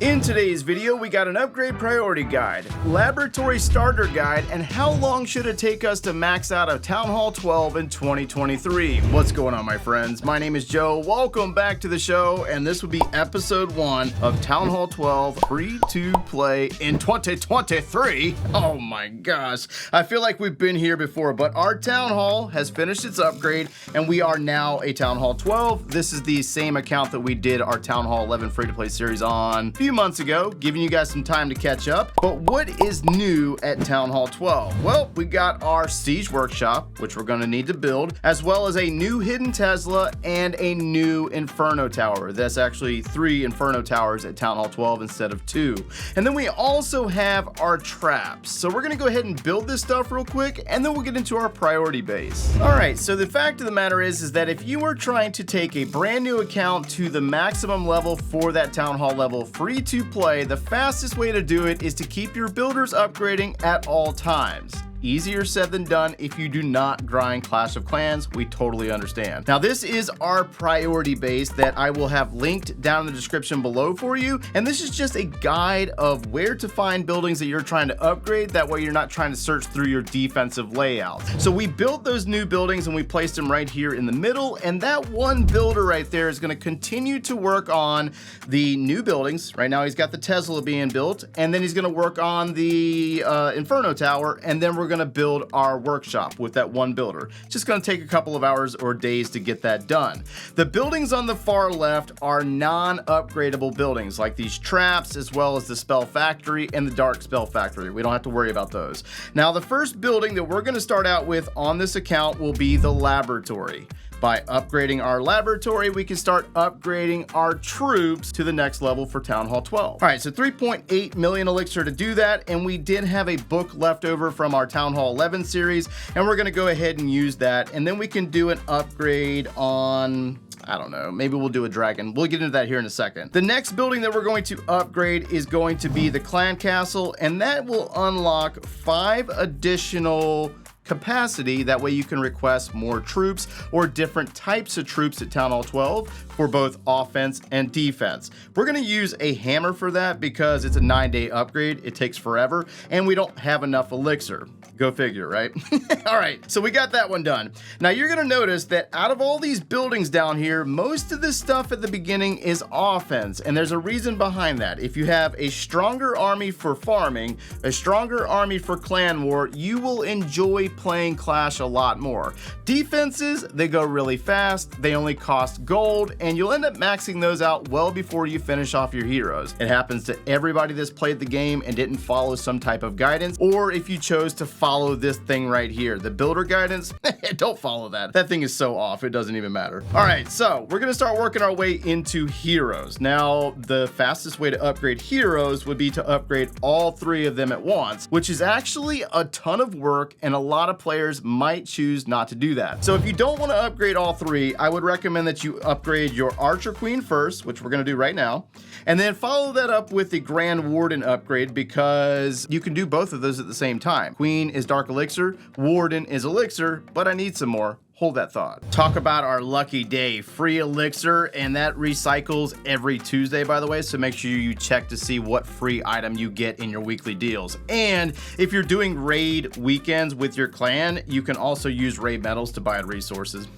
In today's video, we got an upgrade priority guide, laboratory starter guide, and how long should it take us to max out of Town Hall 12 in 2023. What's going on, my friends? My name is Joe. Welcome back to the show, and this will be episode 1 of Town Hall 12 free to play in 2023. Oh my gosh. I feel like we've been here before, but our Town Hall has finished its upgrade, and we are now a Town Hall 12. This is the same account that we did our Town Hall 11 free to play series on months ago, giving you guys some time to catch up. But what is new at Town Hall 12? Well, we got our Siege Workshop, which we're going to need to build, as well as a new Hidden Tesla and a new Inferno Tower. That's actually 3 Inferno Towers at Town Hall 12 instead of 2. And then we also have our traps. So we're going to go ahead and build this stuff real quick, and then we'll get into our priority base. All right, so the fact of the matter is that if you are trying to take a brand new account to the maximum level for that Town Hall level free to play, the fastest way to do it is to keep your builders upgrading at all times. Easier said than done if you do not grind Clash of Clans. We totally understand. Now, this is our priority base that I will have linked down in the description below for you. And this is just a guide of where to find buildings that you're trying to upgrade. That way you're not trying to search through your defensive layout. So we built those new buildings and we placed them right here in the middle. And that one builder right there is going to continue to work on the new buildings. Right now he's got the Tesla being built, and then he's going to work on the Inferno Tower, and then we're going to build our workshop with that one builder. It's just going to take a couple of hours or days to get that done. The buildings on the far left are non-upgradable buildings, like these traps, as well as the Spell Factory and the Dark Spell Factory. We don't have to worry about those. Now, the first building that we're going to start out with on this account will be the laboratory. By upgrading our laboratory, we can start upgrading our troops to the next level for Town Hall 12. All right, so 3.8 million elixir to do that, and we did have a book left over from our Town Hall 11 series, and we're gonna go ahead and use that, and then we can do an upgrade on, I don't know, maybe we'll do a dragon. We'll get into that here in a second. The next building that we're going to upgrade is going to be the Clan Castle, and that will unlock 5 additional capacity. That way you can request more troops or different types of troops at Town Hall 12 for both offense and defense. We're going to use a hammer for that because it's a 9-day upgrade. It takes forever, and we don't have enough elixir. Go figure, right? All right, so we got that one done. Now you're going to notice that out of all these buildings down here, most of this stuff at the beginning is offense, and there's a reason behind that. If you have a stronger army for farming, a stronger army for clan war, you will enjoy playing Clash a lot more. Defenses, they go really fast, they only cost gold, and you'll end up maxing those out well before you finish off your heroes. It happens to everybody that's played the game and didn't follow some type of guidance, or if you chose to follow this thing right here, the builder guidance, don't follow that. That thing is so off, it doesn't even matter. All right, so we're gonna start working our way into heroes. Now, the fastest way to upgrade heroes would be to upgrade all 3 of them at once, which is actually a ton of work, and a lot of players might choose not to do that. So if you don't want to upgrade all 3, I would recommend that you upgrade your Archer Queen first, which we're going to do right now, and then follow that up with the Grand Warden upgrade, because you can do both of those at the same time. Queen is Dark Elixir, Warden is Elixir, but I need some more. Hold that thought. Talk about our lucky day, free elixir, and that recycles every Tuesday, by the way, so make sure you check to see what free item you get in your weekly deals. And if you're doing raid weekends with your clan, you can also use raid medals to buy resources.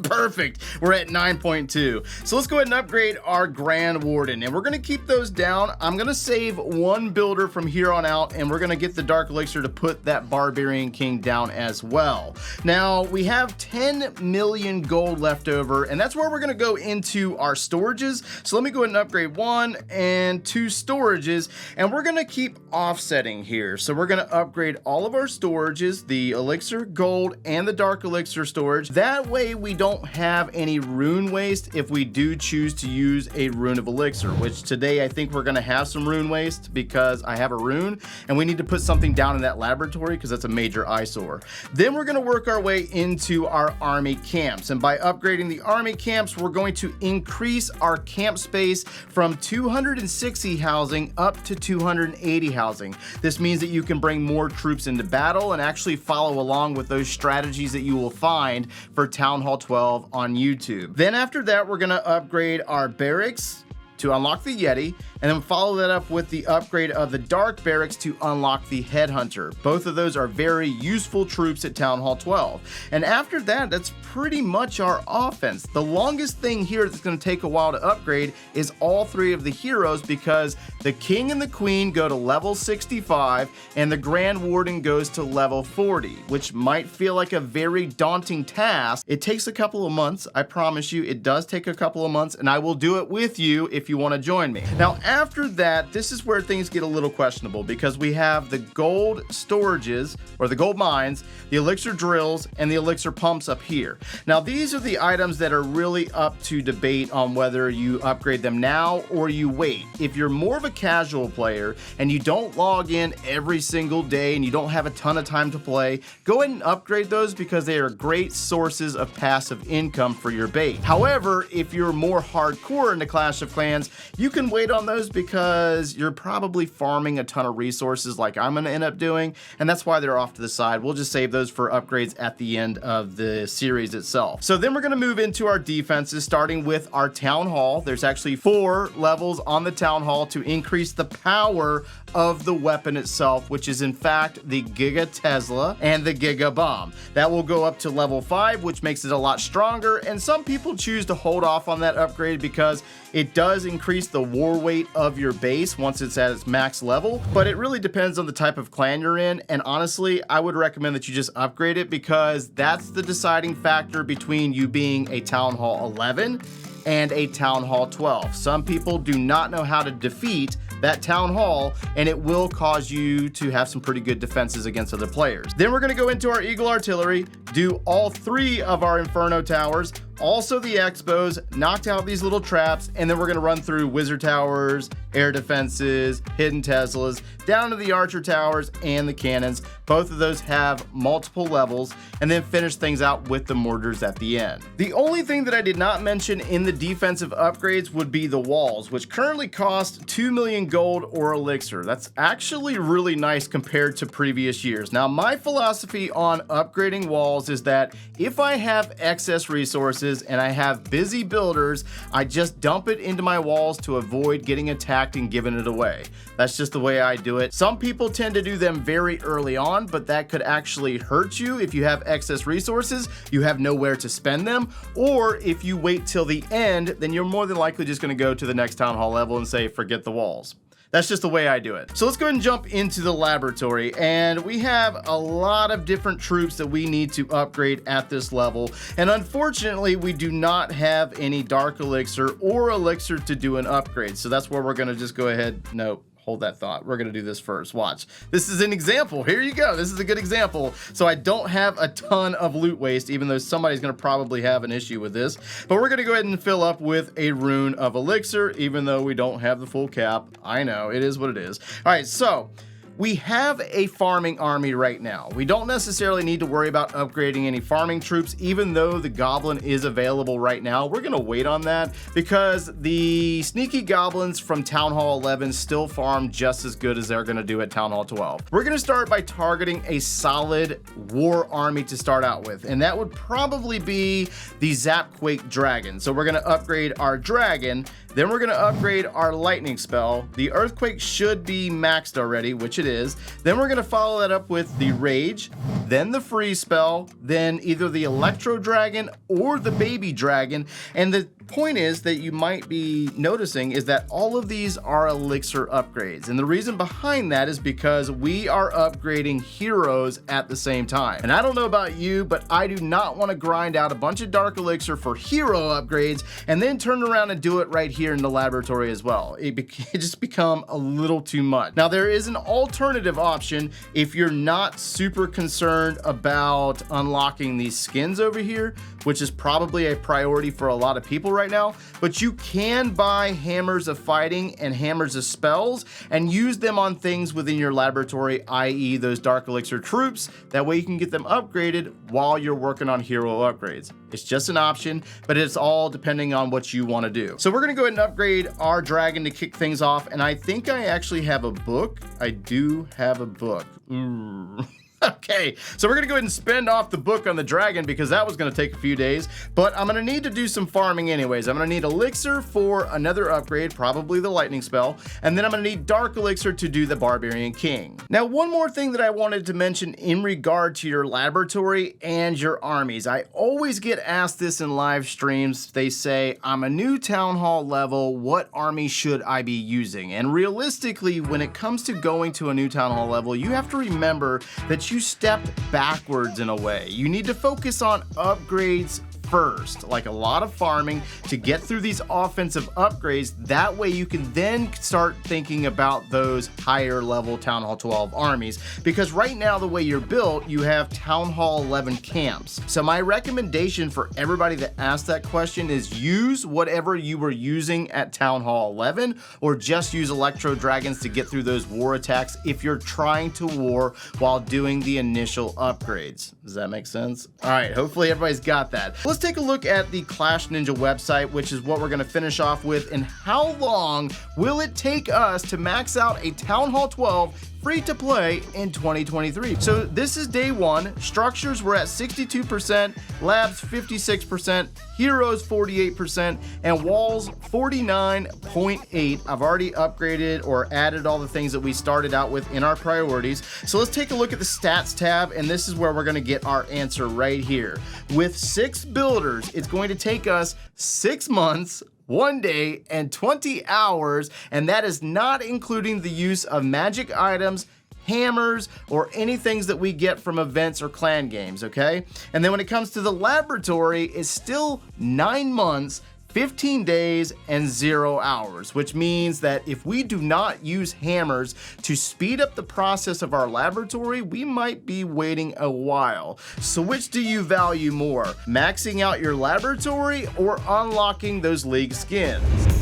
Perfect, we're at 9.2. So let's go ahead and upgrade our Grand Warden, and we're gonna keep those down. I'm gonna save 1 builder from here on out, and we're gonna get the Dark Elixir to put that Barbarian King down as well. Now, we have 10 million gold left over, and that's where we're going to go into our storages. So let me go ahead and upgrade 1 and 2 storages, and we're going to keep offsetting here. So we're going to upgrade all of our storages, the elixir, gold, and the dark elixir storage. That way we don't have any rune waste if we do choose to use a rune of elixir, which today I think we're going to have some rune waste because I have a rune and we need to put something down in that laboratory because that's a major eyesore. Then we're going to work our way into our army camps, and by upgrading the army camps, we're going to increase our camp space from 260 housing up to 280 housing. This means that you can bring more troops into battle and actually follow along with those strategies that you will find for Town Hall 12 on YouTube. Then after that, we're going to upgrade our barracks, to unlock the Yeti, and then follow that up with the upgrade of the Dark Barracks to unlock the Headhunter. Both of those are very useful troops at Town Hall 12. And after that, that's pretty much our offense. The longest thing here that's going to take a while to upgrade is all three of the heroes, because the King and the Queen go to level 65 and the Grand Warden goes to level 40, which might feel like a very daunting task. It takes a couple of months. I promise you, it does take a couple of months, and I will do it with you if you want to join me. Now, after that, this is where things get a little questionable, because we have the gold storages, or the gold mines, the elixir drills, and the elixir pumps up here. Now, these are the items that are really up to debate on whether you upgrade them now or you wait. If you're more of a casual player and you don't log in every single day and you don't have a ton of time to play, go ahead and upgrade those, because they are great sources of passive income for your base. However, if you're more hardcore into Clash of Clans, you can wait on those, because you're probably farming a ton of resources like I'm going to end up doing, and that's why they're off to the side. We'll just save those for upgrades at the end of the series itself. So then we're going to move into our defenses, starting with our Town Hall. There's actually 4 levels on the Town Hall to increase the power of the weapon itself, which is in fact the Giga Tesla and the Giga Bomb. That will go up to level 5, which makes it a lot stronger, and some people choose to hold off on that upgrade because it does increase the war weight of your base once it's at its max level, but it really depends on the type of clan you're in, and honestly, I would recommend that you just upgrade it, because that's the deciding factor between you being a Town Hall 11 and a Town Hall 12. Some people do not know how to defeat that Town Hall, and it will cause you to have some pretty good defenses against other players. Then we're going to go into our Eagle Artillery, do all 3 of our Inferno Towers, also the Expos, knocked out these little traps, and then we're going to run through Wizard Towers, Air Defenses, Hidden Teslas, down to the Archer Towers and the Cannons. Both of those have multiple levels, and then finish things out with the Mortars at the end. The only thing that I did not mention in the defensive upgrades would be the walls, which currently cost 2 million gold or elixir. That's actually really nice compared to previous years. Now, my philosophy on upgrading walls is that if I have excess resources and I have busy builders, I just dump it into my walls to avoid getting attacked and giving it away. That's just the way I do it. Some people tend to do them very early on, but that could actually hurt you if you have excess resources, you have nowhere to spend them, or if you wait till the end, then you're more than likely just going to go to the next Town Hall level and say, forget the walls. That's just the way I do it. So let's go ahead and jump into the laboratory, and we have a lot of different troops that we need to upgrade at this level, and unfortunately we do not have any Dark Elixir or Elixir to do an upgrade, so that's where we're going to just go ahead. Nope. Hold that thought. We're going to do this first. Watch. This is an example. Here you go. This is a good example. So I don't have a ton of loot waste, even though somebody's going to probably have an issue with this. But we're going to go ahead and fill up with a rune of elixir, even though we don't have the full cap. I know. It is what it is. All right. So we have a farming army right now. We don't necessarily need to worry about upgrading any farming troops, even though the goblin is available right now. We're gonna wait on that because the sneaky goblins from Town Hall 11 still farm just as good as they're gonna do at Town Hall 12. We're gonna start by targeting a solid war army to start out with, and that would probably be the Zapquake Dragon. So we're gonna upgrade our dragon, then we're gonna upgrade our lightning spell. The earthquake should be maxed already, which it is. Then we're gonna follow that up with the rage, then the freeze spell, then either the electro dragon or the baby dragon. And the point is that you might be noticing is that all of these are elixir upgrades, and the reason behind that is because we are upgrading heroes at the same time. And I don't know about you, but I do not want to grind out a bunch of dark elixir for hero upgrades and then turn around and do it right here in the laboratory as well. It just become a little too much. Now there is an alternative option if you're not super concerned about unlocking these skins over here, which is probably a priority for a lot of people right now, but you can buy hammers of fighting and hammers of spells and use them on things within your laboratory, i.e. those dark elixir troops. That way you can get them upgraded while you're working on hero upgrades. It's just an option, but it's all depending on what you want to do. So we're going to go ahead and upgrade our dragon to kick things off, and I think I actually have a book. I do have a book. Ooh. Okay, so we're gonna go ahead and spend off the book on the dragon because that was gonna take a few days, but I'm gonna need to do some farming anyways. I'm gonna need elixir for another upgrade, probably the lightning spell, and then I'm gonna need dark elixir to do the barbarian king. Now, one more thing that I wanted to mention in regard to your laboratory and your armies. I always get asked this in live streams. They say, I'm a new town hall level, what army should I be using? And realistically, when it comes to going to a new town hall level, you have to remember that you stepped backwards in a way. You need to focus on upgrades first, like a lot of farming to get through these offensive upgrades. That way you can then start thinking about those higher level Town Hall 12 armies, because right now the way you're built, you have Town Hall 11 camps. So my recommendation for everybody that asked that question is use whatever you were using at Town Hall 11, or just use Electro Dragons to get through those war attacks if you're trying to war while doing the initial upgrades. Does that make sense? All right, hopefully everybody's got that. Let's take a look at the Clash Ninja website, which is what we're going to finish off with. And how long will it take us to max out a Town Hall 12 free to play in 2023? So this is day one. Structures were at 62%, labs 56%, heroes 48%, and walls 49.8. I've already upgraded or added all the things that we started out with in our priorities. So let's take a look at the stats tab, and this is where we're going to get our answer right here. With 6 builders, it's going to take us 6 months, 1 day, and 20 hours, and that is not including the use of magic items, hammers, or any things that we get from events or clan games, okay? And then when it comes to the laboratory, it's still 9 months, 15 days, and 0 hours, which means that if we do not use hammers to speed up the process of our laboratory, we might be waiting a while. So which do you value more? Maxing out your laboratory or unlocking those league skins?